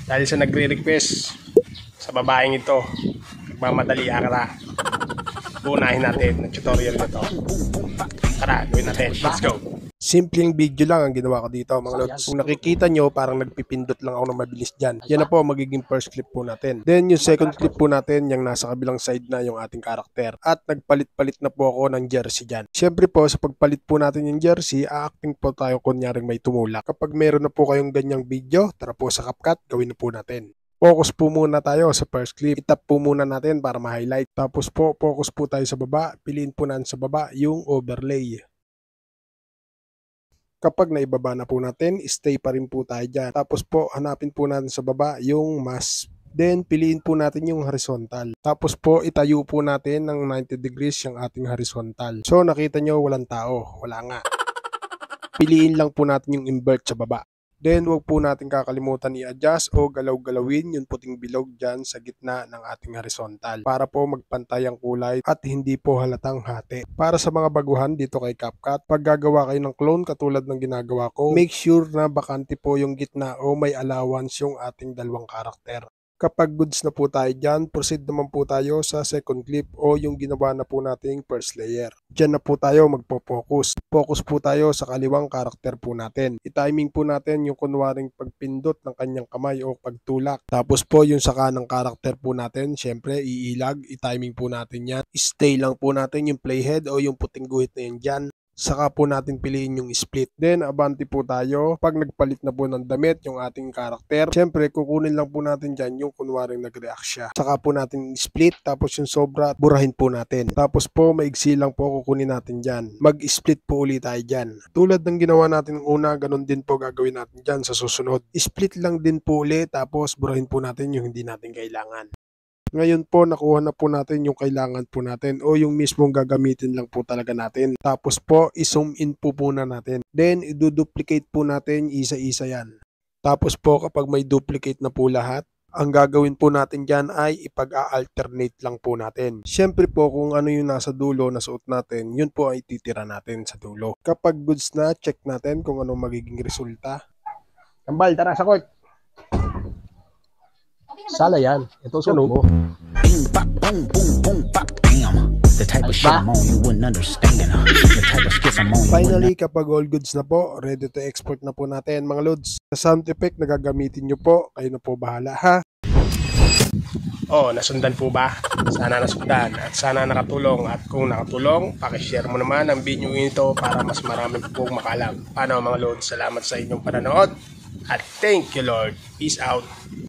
Dahil sa nagre-request sa babaeng ito, nagmamadali akala, unahin natin ang tutorial na to. Tara, gawin natin. Let's go! Simpleng video lang ang ginawa ko dito mga lods. Kung nakikita nyo, parang nagpipindot lang ako ng mabilis dyan. Yan na po magiging first clip po natin. Then yung second clip po natin, yung nasa kabilang side na yung ating karakter. At nagpalit-palit na po ako ng jersey dyan. Siyempre po, sa pagpalit po natin yung jersey, a-acting po tayo kunyaring may tumulak. Kapag meron na po kayong ganyang video, tara po sa CapCut, gawin na po natin. Focus po muna tayo sa first clip. Itap po muna natin para ma-highlight. Tapos po, focus po tayo sa baba. Piliin po natin sa baba yung overlay. Kapag naibaba na po natin, stay pa rin po tayo dyan. Tapos po, hanapin po natin sa baba yung mask. Then, piliin po natin yung horizontal. Tapos po, itayo po natin ng 90 degrees yung ating horizontal. So, nakita nyo, walang tao. Wala nga. Piliin lang po natin yung invert sa baba. Then, huwag po natin kakalimutan i-adjust o galaw-galawin yung puting bilog dyan sa gitna ng ating horizontal para po magpantay ang kulay at hindi po halatang hati. Para sa mga baguhan dito kay CapCut, pag gagawa kayo ng clone katulad ng ginagawa ko, make sure na bakante po yung gitna o may allowance yung ating dalawang karakter. Kapag goods na po tayo dyan, proceed naman po tayo sa second clip o yung ginawa na po nating first layer. Diyan na po tayo magpo-focus. Focus po tayo sa kaliwang karakter po natin. I-timing po natin yung kunwaring pagpindot ng kanyang kamay o pagtulak. Tapos po yung sa kanang karakter po natin, syempre iilag, i-timing po natin yan. Stay lang po natin yung playhead o yung puting guhit na yan dyan. Saka po natin piliin yung split. Then, abante po tayo. Pag nagpalit na po ng damit yung ating karakter, syempre, kukunin lang po natin dyan yung kunwaring nag-react siya. Saka po natin split, tapos yung sobra, burahin po natin. Tapos po, maigsi lang po kukunin natin dyan. Mag-split po ulit tayo dyan. Tulad ng ginawa natin una, ganun din po gagawin natin dyan sa susunod. Split lang din po ulit, tapos burahin po natin yung hindi natin kailangan. Ngayon po, nakuha na po natin yung kailangan po natin o yung mismong gagamitin lang po talaga natin. Tapos po, i-zoom in po muna natin. Then, i-duplicate po natin isa-isa yan. Tapos po, kapag may duplicate na po lahat, ang gagawin po natin dyan ay ipag-alternate lang po natin. Siyempre po, kung ano yung nasa dulo na suot natin, yun po ay titira natin sa dulo. Kapag goods na, check natin kung anong magiging resulta. Kambal, tara sa court! Sala yan. Ito sunog mo. Bing, bop, boom, boom, boom, bop, bam. The type of shit I'm on, you wouldn't understand. The type of skits I'm on. Finally, kapag all goods na po, ready to export na po natin mga lods. Sa sound effect na gagamitin nyo po, kayo na po bahala ha. Oh, nasundan po ba? Sana nasundan at sana nakatulong. At kung nakatulong, pakishare mo naman ang video ito para mas marami po makalam. Paano mga lods? Salamat sa inyong panonood. At thank you Lord. Peace out.